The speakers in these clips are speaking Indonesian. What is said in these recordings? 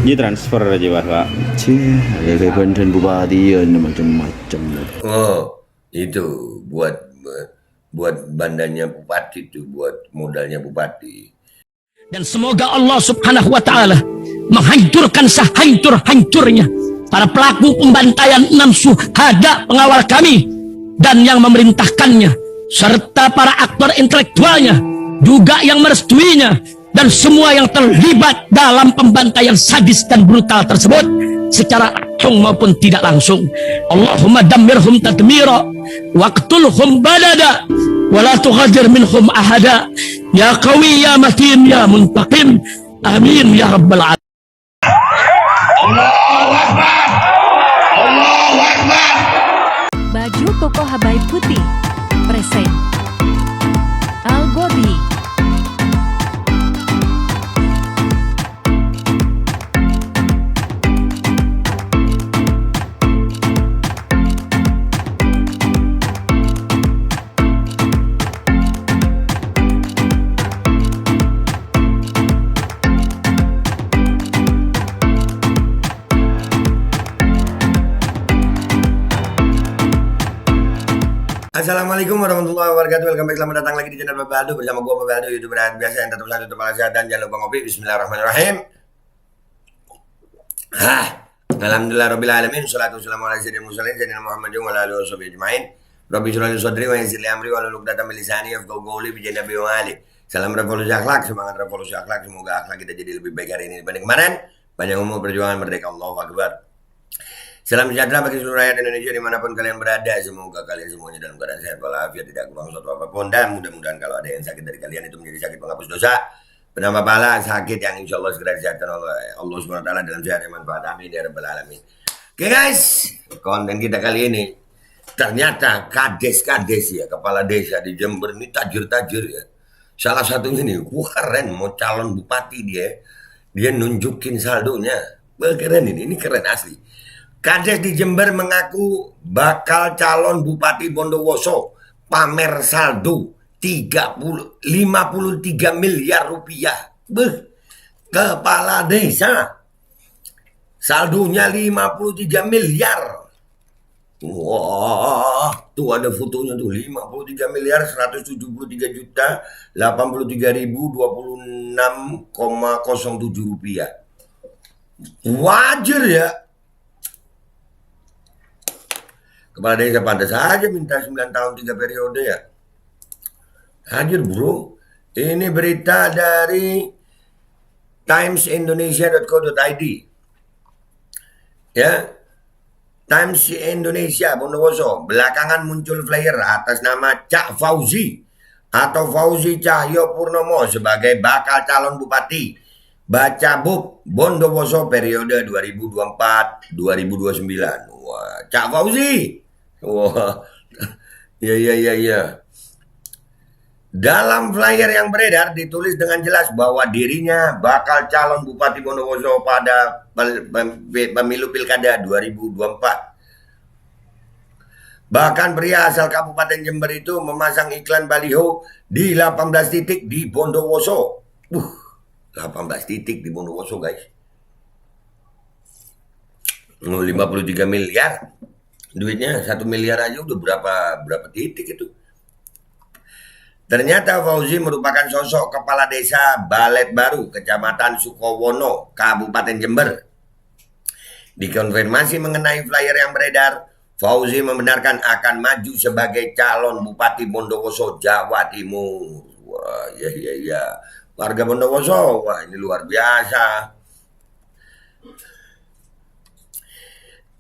Ini transfer aja Pak. Cih, ada kebantuan bupati ya macam-macam. Oh, itu buat bandanya bupati itu, buat modalnya bupati. Dan semoga Allah Subhanahu wa taala menghancurkan sehancur-hancurnya para pelaku pembantaian 6 syuhada pengawal kami dan yang memerintahkannya, serta para aktor intelektualnya juga yang merestuinya, dan semua yang terlibat dalam pembantaian sadis dan brutal tersebut secara langsung maupun tidak langsung. Allahumma dammirhum tadmira waqtulhum balada wala tughadir minhum ahada ya qawi ya matin ya muntaqim amin ya rabbal alamin. Allahu Akbar, Allahu Akbar. Baju koko Habaib putih present Al Gobi. Assalamualaikum warahmatullahi wabarakatuh. Welcome back, selamat datang lagi di channel Bapak Aldo. Bersama gue Bapak Aldo, YouTuber biasa yang tetap satu kepala sehat dan jangan lupa ngopi. Bismillahirrahmanirrahim. Alhamdulillah Rabbil Alamin. Salatu wassalamu ala sayyidina Sayyidina Muhammadin wa ala alihi washabihi ajmain. Rabbi shrah li sadri wa yassir li amri wa hlul 'uqdatam min lisani yafqahu qawli bi janabi wa ali. Salam revolusi akhlak, semangat revolusi akhlak. Semoga akhlak kita jadi lebih baik hari ini dibanding kemarin. Panjang umur, perjuangan, merdeka, Allahu Akbar. Salam sejahtera bagi seluruh rakyat Indonesia dimanapun kalian berada. Semoga kalian semuanya dalam keadaan sehat walafiat, tidak kurang suatu apapun. Dan mudah-mudahan kalau ada yang sakit dari kalian itu menjadi sakit penghapus dosa, penambah pahala, sakit yang insya Allah segera disehatkan oleh Allah SWT dalam sehat yang manfaat. Amin ya rabbal alamin. Oke guys, konten kita kali ini ternyata kades-kades ya, kepala desa di Jember ini tajir-tajir ya. Salah satunya nih, keren, mau calon bupati dia nunjukin saldonya. Keren ini keren asli. Kades di Jember mengaku bakal calon Bupati Bondowoso pamer saldo 53 miliar rupiah. Kepala desa saldonya 53 miliar. Wah, tuh ada fotonya tuh, 53 miliar 173 juta 83.026,07 rupiah. Wajar ya. Kepala desa pantas saja minta 9 tahun 3 periode ya. Hadir bro. Ini berita dari timesindonesia.co.id. Ya. Times Indonesia Bondowoso. Belakangan muncul flyer atas nama Cak Fauzi atau Fauzi Cahyo Purnomo sebagai bakal calon bupati Bacabub Bondowoso periode 2024-2029. Wah, Cak Fauzi. Wah, ya. Dalam flyer yang beredar ditulis dengan jelas bahwa dirinya bakal calon Bupati Bondowoso pada pemilu Pilkada 2024. Bahkan pria asal Kabupaten Jember itu memasang iklan baliho di 18 titik di Bondowoso. 18 titik di Bondowoso guys. 53 miliar. Duitnya 1 miliar aja udah berapa titik itu. Ternyata Fauzi merupakan sosok kepala desa Balet Baru, Kecamatan Sukowono, Kabupaten Jember. Dikonfirmasi mengenai flyer yang beredar, Fauzi membenarkan akan maju sebagai calon Bupati Bondowoso, Jawa Timur. Wah, ya. Warga Bondowoso, wah ini luar biasa.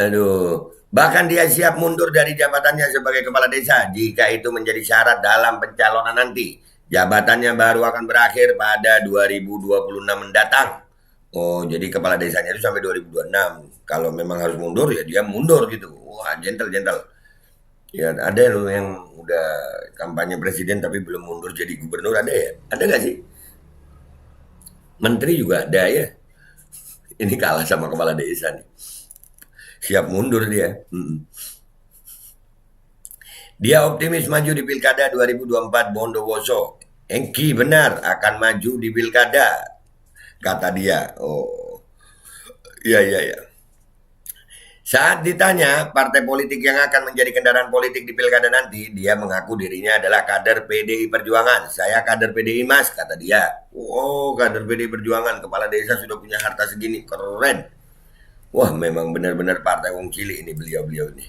Aduh. Bahkan dia siap mundur dari jabatannya sebagai kepala desa jika itu menjadi syarat dalam pencalonan nanti. Jabatannya baru akan berakhir pada 2026 mendatang. Oh, jadi kepala desanya itu sampai 2026. Kalau memang harus mundur ya dia mundur gitu. Wah, gentle. Ya, ada loh yang udah kampanye presiden tapi belum mundur jadi gubernur, ada ya? Ada nggak sih? Menteri juga ada ya. Ini kalah sama kepala desa nih. Siap mundur dia. Dia optimis maju di Pilkada 2024 Bondowoso. Engki benar akan maju di Pilkada kata dia. Oh, iya, iya, iya. Saat ditanya partai politik yang akan menjadi kendaraan politik di pilkada nanti, dia mengaku dirinya adalah kader PDI Perjuangan. Saya kader PDI Mas, kata dia. Oh, kader PDI Perjuangan, kepala desa sudah punya harta segini, keren. Wah, memang benar-benar partai wong cilik ini beliau-beliau ini.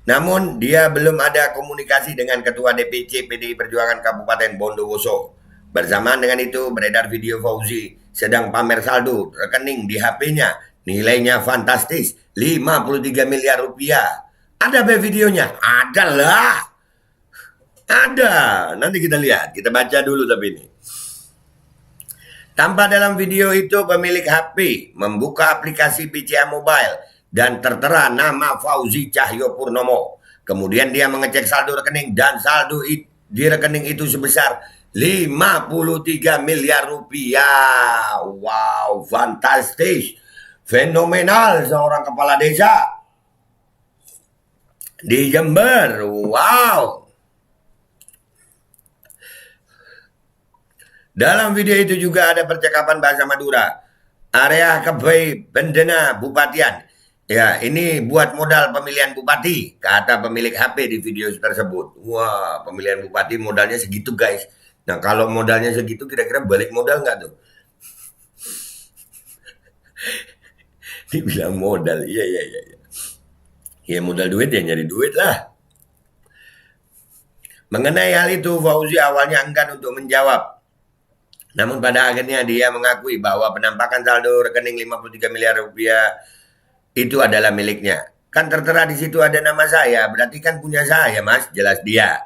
Namun dia belum ada komunikasi dengan Ketua DPC PDI Perjuangan Kabupaten Bondowoso. Bersamaan dengan itu beredar video Fauzi sedang pamer saldo rekening di HP-nya. Nilainya fantastis, 53 miliar rupiah. Ada videonya? Ada lah. Ada. Nanti kita lihat, kita baca dulu tapi ini. Tampak dalam video itu pemilik HP membuka aplikasi BCA Mobile dan tertera nama Fauzi Cahyopurnomo. Kemudian dia mengecek saldo rekening dan saldo di rekening itu sebesar 53 miliar rupiah. Wow, fantastis. Fenomenal seorang kepala desa di Jember. Wow. Dalam video itu juga ada percakapan bahasa Madura. Area Kebei Bendena Bupatian. Ya, ini buat modal pemilihan bupati, kata pemilik HP di video tersebut. Wah, pemilihan bupati modalnya segitu guys. Nah, kalau modalnya segitu kira-kira balik modal nggak tuh? Dibilang modal, iya. Ya modal duit ya nyari duit lah. Mengenai hal itu, Fauzi awalnya enggan untuk menjawab. Namun pada akhirnya dia mengakui bahwa penampakan saldo rekening 53 miliar rupiah itu adalah miliknya. Kan tertera di situ ada nama saya, berarti kan punya saya Mas, jelas dia.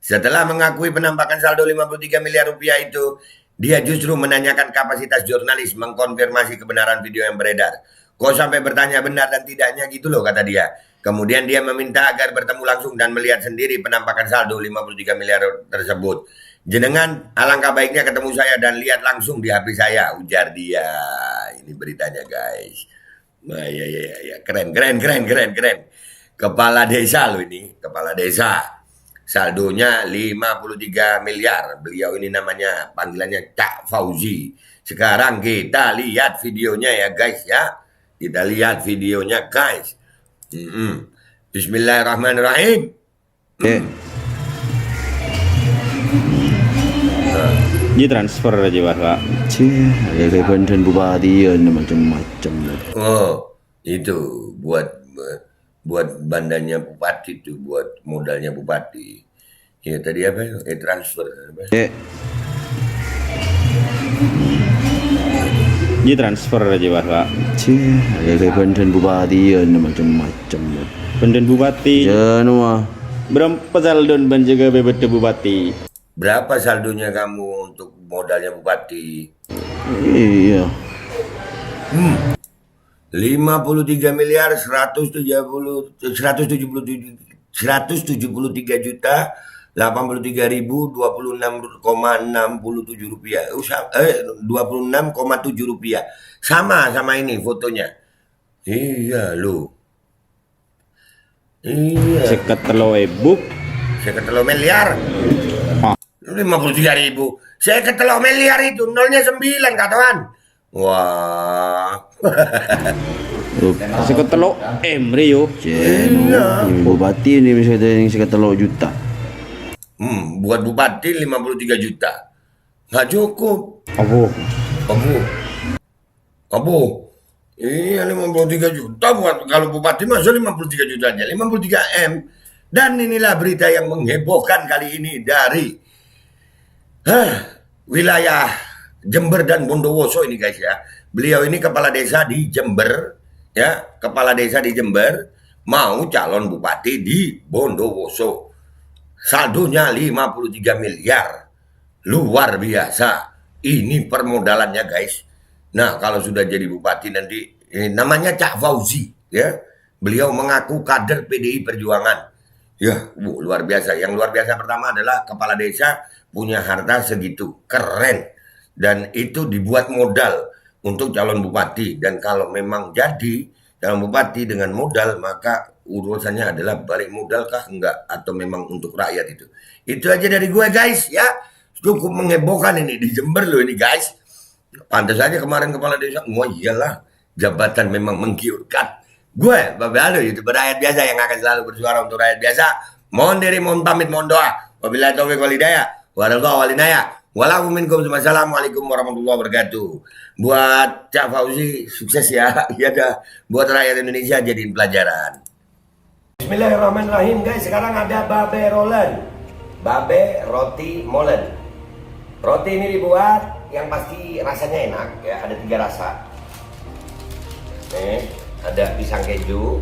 Setelah mengakui penampakan saldo 53 miliar rupiah itu, dia justru menanyakan kapasitas jurnalis mengkonfirmasi kebenaran video yang beredar. Kok sampai bertanya benar dan tidaknya gitu loh, kata dia. Kemudian dia meminta agar bertemu langsung dan melihat sendiri penampakan saldo 53 miliar tersebut. Jenengan alangkah baiknya ketemu saya dan lihat langsung di HP saya, ujar dia. Ini beritanya guys. Nah, ya. Keren. Kepala desa loh ini, kepala desa. Saldonya 53 miliar. Beliau ini namanya, panggilannya Cak Fauzi. Sekarang kita lihat videonya ya guys ya. Kita lihat videonya guys. Bismillahirrahmanirrahim. Ini transfer aja Pak. Ya kayak pensiun bupati ya macam-macam. Oh, itu buat bandannya bupati tuh, buat modalnya bupati. Ya tadi apa? Transfer. Ini transfer aja Pak. Ya kayak pensiun bupati ya macam-macam. Pensiun bupati. Ya nuah. Berapa saldo banjaga bebet bupati? Berapa saldonya kamu untuk modalnya bupati? Iya. 53 miliar 173 juta 83.026,67 rupiah. 26,7 rupiah. Sama ini fotonya. Iya lo. Iya. Seketelo ebuk. Seketelo miliar. 53.000. Seketelo miliar itu nolnya 9 kawan. Wah. Seketelo Rio. Iya. Bupati ini misalnya yang seketelo juta. Buat bupati 53 juta. Nggak cukup. Abu. Iya 53 juta buat kalau bupati masuk 53 juta aja. 53 M. Dan inilah berita yang menghebohkan kali ini dari wilayah Jember dan Bondowoso ini guys ya. Beliau ini kepala desa di Jember ya, kepala desa di Jember mau calon bupati di Bondowoso. Saldonya 53 miliar. Luar biasa. Ini permodalannya guys. Nah, kalau sudah jadi bupati nanti namanya Cak Fauzi ya. Beliau mengaku kader PDI Perjuangan. Ya, luar biasa. Yang luar biasa pertama adalah kepala desa punya harta segitu, keren. Dan itu dibuat modal untuk calon bupati. Dan kalau memang jadi calon bupati dengan modal, maka urusannya adalah balik modal kah enggak, atau memang untuk rakyat itu. Itu aja dari gue guys ya. Cukup menghebohkan ini di Jember loh ini guys. Pantas aja kemarin kepala desa, oh iyalah, jabatan memang menggiurkan. Gue, Babe Aldo, YouTuber rakyat biasa yang akan selalu bersuara untuk rakyat biasa. Mohon diri, mohon pamit, mohon doa. Wabillahi taufiq wal hidayah. Warahmatullahi wabarakatuh. Wassalamualaikum warahmatullahi wabarakatuh. Buat Cak Fauzi, sukses ya. Iya dah. Buat rakyat Indonesia jadiin pelajaran. Bismillahirrahmanirrahim guys. Sekarang ada Babe Rolen. Babe Roti Molen. Roti ini dibuat yang pasti rasanya enak ya. Ada 3 rasa. Nih, ada pisang keju,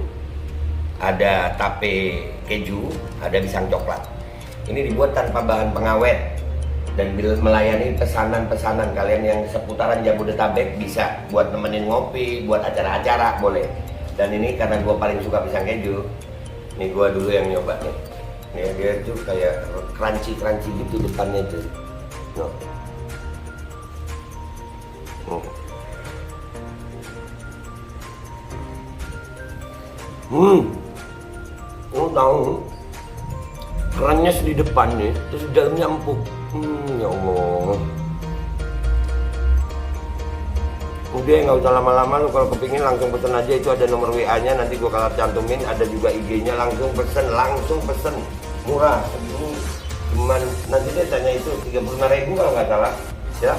ada tape keju, ada pisang coklat. Ini dibuat tanpa bahan pengawet dan melayani pesanan-pesanan kalian yang seputaran Jabodetabek, bisa buat nemenin ngopi, buat acara-acara boleh. Dan ini karena gue paling suka pisang keju, ini gue dulu yang nyoba nih. Nih dia tuh kayak crunchy gitu depannya tuh. No. Oh tahu, kerannya di depannya, terus di dalamnya empuk. Ya Allah. Udah nggak usah lama-lama, lu kalau kepingin langsung pesen aja, itu ada nomor WA-nya, nanti gua kalau cantumin, ada juga IG-nya, langsung pesen, murah. Ini cuman nanti dia tanya itu 35.000 kalau nggak salah, ya.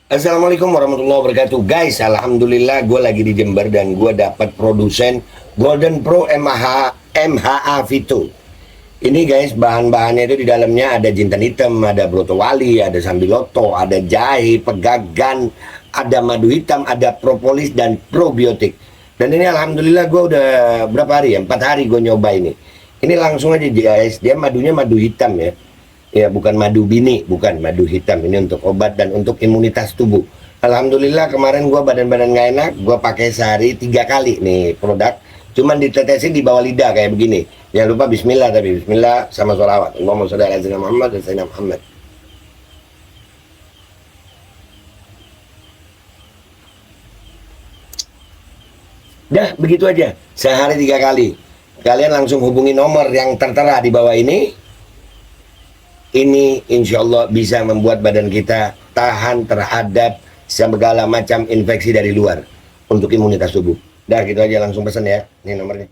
Assalamualaikum warahmatullahi wabarakatuh. Guys, alhamdulillah gue lagi di Jember dan gue dapat produsen Golden Pro MHA Vito. Ini guys, bahan-bahannya itu di dalamnya ada jintan hitam, ada broto wali, ada sambiloto, ada jahe, pegagan, ada madu hitam, ada propolis dan probiotik. Dan ini alhamdulillah gue udah berapa hari ya? 4 hari gue nyoba ini. Ini langsung aja guys, dia madunya madu hitam ya. Ya bukan madu bini, bukan madu hitam. Ini untuk obat dan untuk imunitas tubuh. Alhamdulillah kemarin gua badan-badan nggak enak, gua pakai sehari 3 kali nih produk. Cuman ditetesin di bawah lidah kayak begini. Jangan lupa bismillah, tapi bismillah sama sholawat. Allahumma sholli ala sayyidina Muhammad dan sayyidina Muhammad. Dah begitu aja, sehari 3 kali. Kalian langsung hubungi nomor yang tertera di bawah ini. Ini insya Allah bisa membuat badan kita tahan terhadap segala macam infeksi dari luar untuk imunitas tubuh. Dah gitu aja, langsung pesan ya. Ini nomornya.